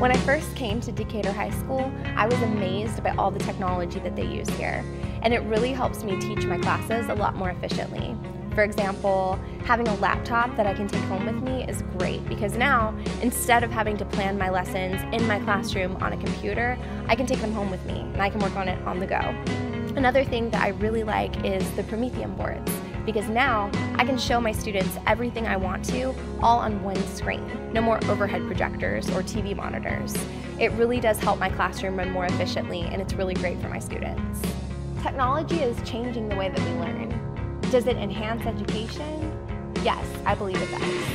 When I first came to Decatur High School, I was amazed by all the technology that they use here, and it really helps me teach my classes a lot more efficiently. For example, having a laptop that I can take home with me is great because now, instead of having to plan my lessons in my classroom on a computer, I can take them home with me and I can work on it on the go. Another thing that I really like is the Prometheum boards, because now I can show my students everything I want to all on one screen. No more overhead projectors or TV monitors. It really does help my classroom run more efficiently, and it's really great for my students. Technology is changing the way that we learn. Does it enhance education? Yes, I believe it does.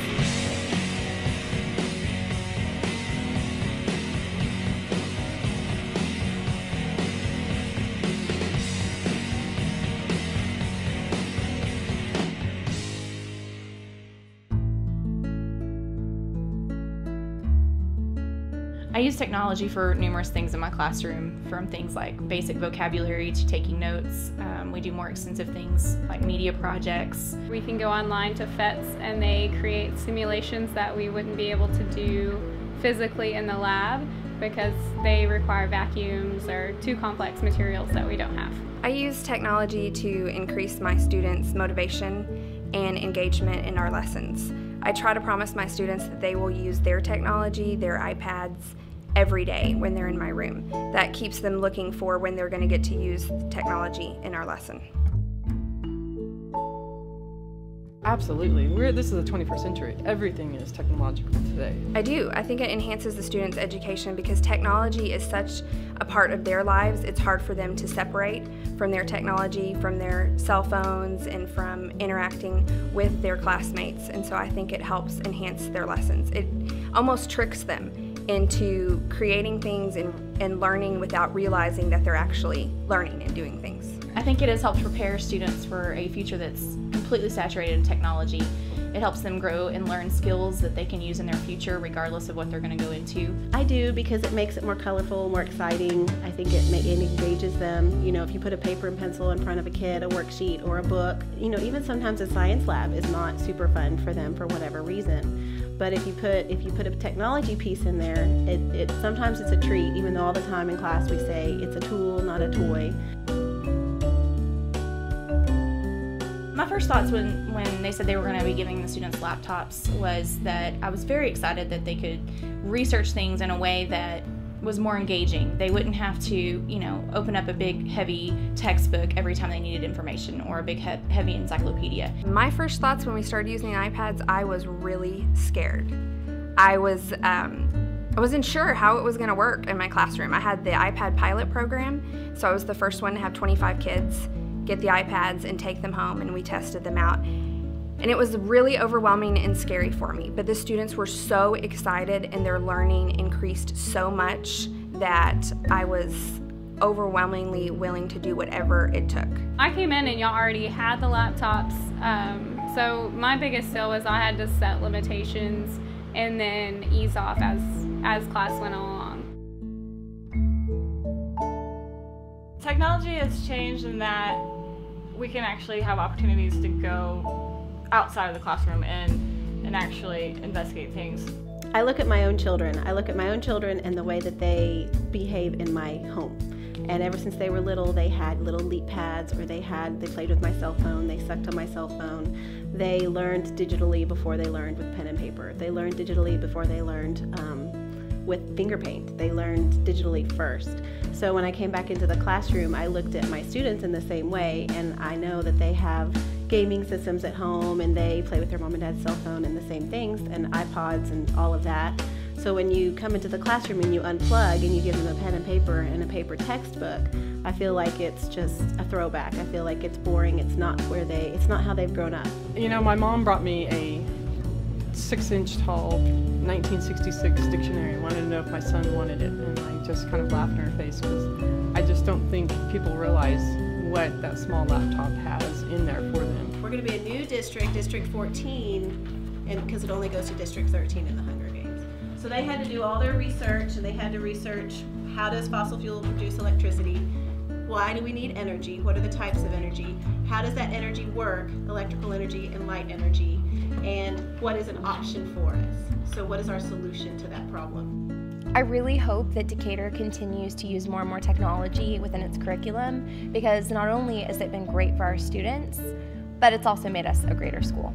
I use technology for numerous things in my classroom, from things like basic vocabulary to taking notes. We do more extensive things like media projects. We can go online to FETs and they create simulations that we wouldn't be able to do physically in the lab because they require vacuums or too complex materials that we don't have. I use technology to increase my students' motivation and engagement in our lessons. I try to promise my students that they will use their technology, their iPads, every day when they're in my room. That keeps them looking for when they're going to get to use technology in our lesson. Absolutely. This is the 21st century. Everything is technological today. I do. I think it enhances the students' education because technology is such a part of their lives. It's hard for them to separate from their technology, from their cell phones, and from interacting with their classmates. And so I think it helps enhance their lessons. It almost tricks them into creating things and learning without realizing that they're actually learning and doing things. I think it has helped prepare students for a future that's completely saturated in technology. It helps them grow and learn skills that they can use in their future regardless of what they're going to go into. I do, because it makes it more colorful, more exciting. I think it engages them. You know, if you put a paper and pencil in front of a kid, a worksheet or a book, you know, even sometimes a science lab is not super fun for them for whatever reason. But if you put a technology piece in there, sometimes it's a treat, even though all the time in class we say it's a tool, not a toy. My first thoughts when they said they were going to be giving the students laptops was that I was very excited that they could research things in a way that was more engaging. They wouldn't have to, you know, open up a big heavy textbook every time they needed information or a big heavy encyclopedia. My first thoughts when we started using iPads, I was really scared. I wasn't sure how it was going to work in my classroom. I had the iPad pilot program, so I was the first one to have 25 kids get the iPads and take them home, and we tested them out. And it was really overwhelming and scary for me, but the students were so excited and their learning increased so much that I was overwhelmingly willing to do whatever it took. I came in and y'all already had the laptops, so my biggest deal was I had to set limitations and then ease off as class went along. Technology has changed in that we can actually have opportunities to go outside of the classroom and actually investigate things. I look at my own children. I look at my own children and the way that they behave in my home. And ever since they were little, they had little leap pads, or they played with my cell phone, they sucked on my cell phone. They learned digitally before they learned with pen and paper. They learned digitally before they learned with finger paint. They learned digitally first. So when I came back into the classroom, I looked at my students in the same way, and I know that they have gaming systems at home and they play with their mom and dad's cell phone and the same things, and iPods and all of that. So when you come into the classroom and you unplug and you give them a pen and paper and a paper textbook, I feel like it's just a throwback. I feel like it's boring. It's not how they've grown up. You know, my mom brought me a 6-inch tall 1966 dictionary and wanted to know if my son wanted it, and I just kind of laughed in her face because I just don't think people realize what that small laptop has in there for them. We're going to be a new district, District 14, and because it only goes to District 13 in the Hunger Games. So they had to do all their research, and they had to research how does fossil fuel produce electricity, why do we need energy, what are the types of energy, how does that energy work, electrical energy and light energy, and what is an option for us. So what is our solution to that problem? I really hope that Decatur continues to use more and more technology within its curriculum, because not only has it been great for our students, but it's also made us a greater school.